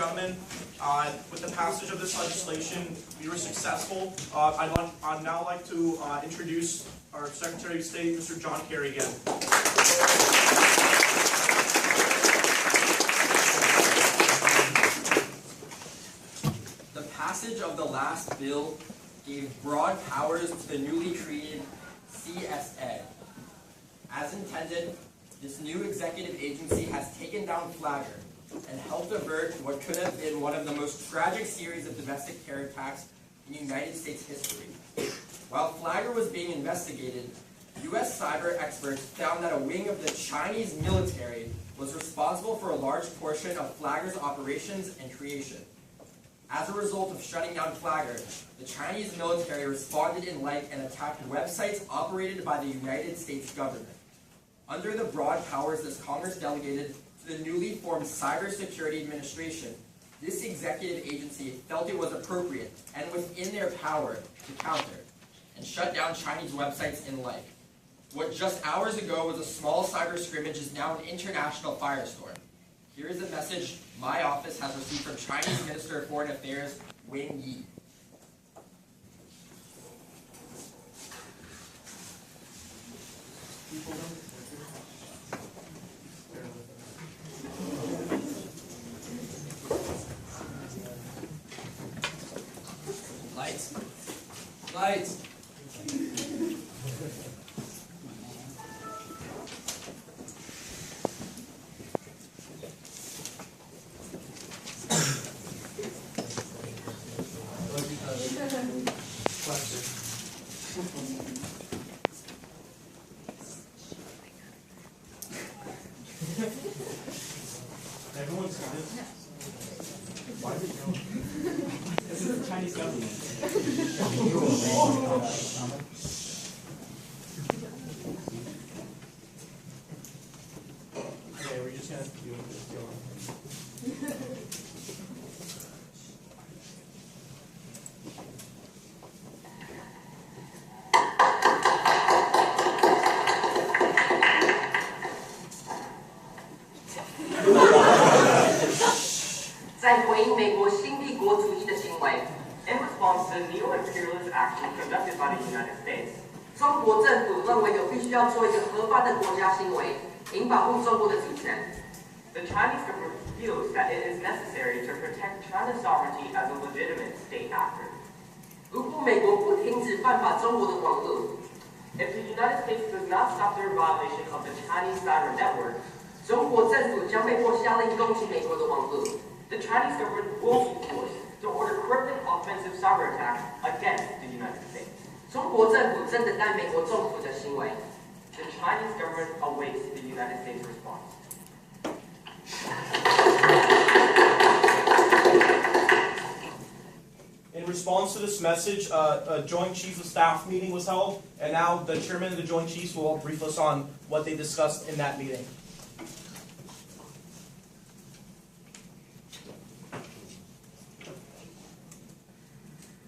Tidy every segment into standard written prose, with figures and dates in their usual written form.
gentlemen, with the passage of this legislation, we were successful. I'd now like to introduce our Secretary of State, Mr. John Kerry, again. The passage of the last bill gave broad powers to the newly created CSA. As intended, this new executive agency has taken down Flagger and helped avert what could have been one of the most tragic series of domestic terror attacks in United States history. While Flagger was being investigated, U.S. cyber experts found that a wing of the Chinese military was responsible for a large portion of Flagger's operations and creation. As a result of shutting down Flagger, the Chinese military responded in like and attacked websites operated by the United States government. Under the broad powers this Congress delegated to the newly formed Cybersecurity Administration, this executive agency felt it was appropriate and within their power to counter and shut down Chinese websites and like. What just hours ago was a small cyber scrimmage is now an international firestorm. Here is a message my office has received from Chinese Minister of Foreign Affairs, Wang Yi. Lights. Lights. Everyone's got it. Why did you know? This is the Chinese government. Okay, we're just gonna do this. In response to neo-imperialist action conducted by the United States, 中国政府认为有必须要做一个合法的国家行为，以保护中国的主权。The Chinese government feels that it is necessary to protect China's sovereignty as a legitimate state actor. 如果美国不停止犯法中国的网络 If the United States does not stop their violation of the Chinese cyber network, 中国政府将被迫下令攻击美国的网络。the Chinese government will be forced to order cryptic offensive cyber attacks against the United States. 中国政府正等待美国政府的行为。The Chinese government awaits the United States response. In response to this message, a Joint Chiefs of Staff meeting was held, and now the Chairman of the Joint Chiefs will brief us on what they discussed in that meeting.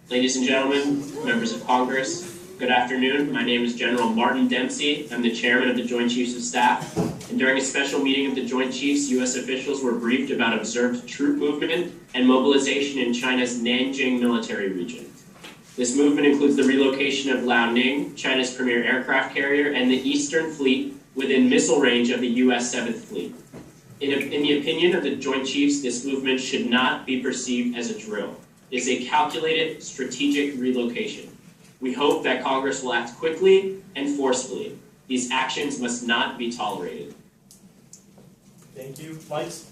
Ladies and gentlemen, members of Congress, good afternoon. My name is General Martin Dempsey. I'm the chairman of the Joint Chiefs of Staff. And during a special meeting of the Joint Chiefs, U.S. officials were briefed about observed troop movement and mobilization in China's Nanjing military region. This movement includes the relocation of Liaoning, China's premier aircraft carrier, and the Eastern Fleet within missile range of the U.S. 7th Fleet. In the opinion of the Joint Chiefs, this movement should not be perceived as a drill. It is a calculated, strategic relocation. We hope that Congress will act quickly and forcefully. These actions must not be tolerated. Thank you. Lights.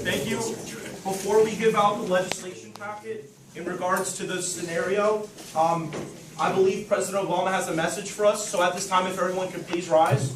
Thank you. Before we give out the legislation packet, in regards to the scenario, I believe President Obama has a message for us. So at this time, if everyone could please rise.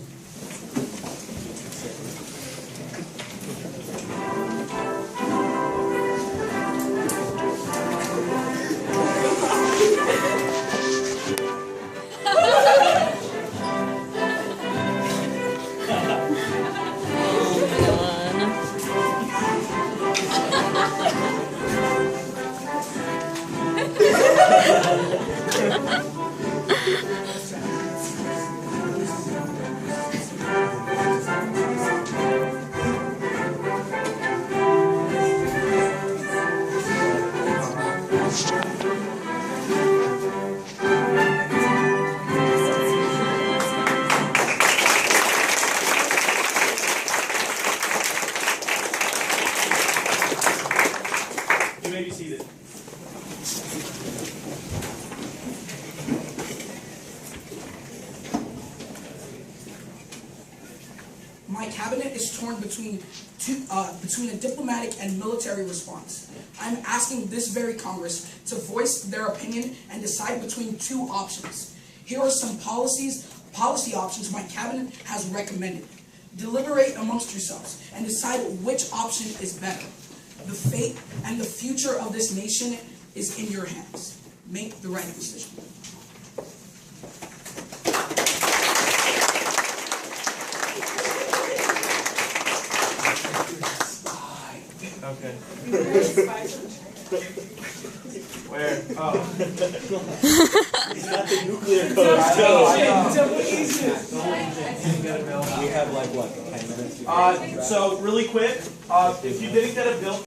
You may be seated. My cabinet is torn between a diplomatic and military response. I'm asking this very Congress to voice their opinion and decide between two options. Here are some policy options my cabinet has recommended. Deliberate amongst yourselves and decide which option is better. The fate and the future of this nation is in your hands. Make the right decision. Okay. Where? Oh. It's not the nuclear code. I know. We have like what, 10 minutes? So really quick, if you didn't get a bill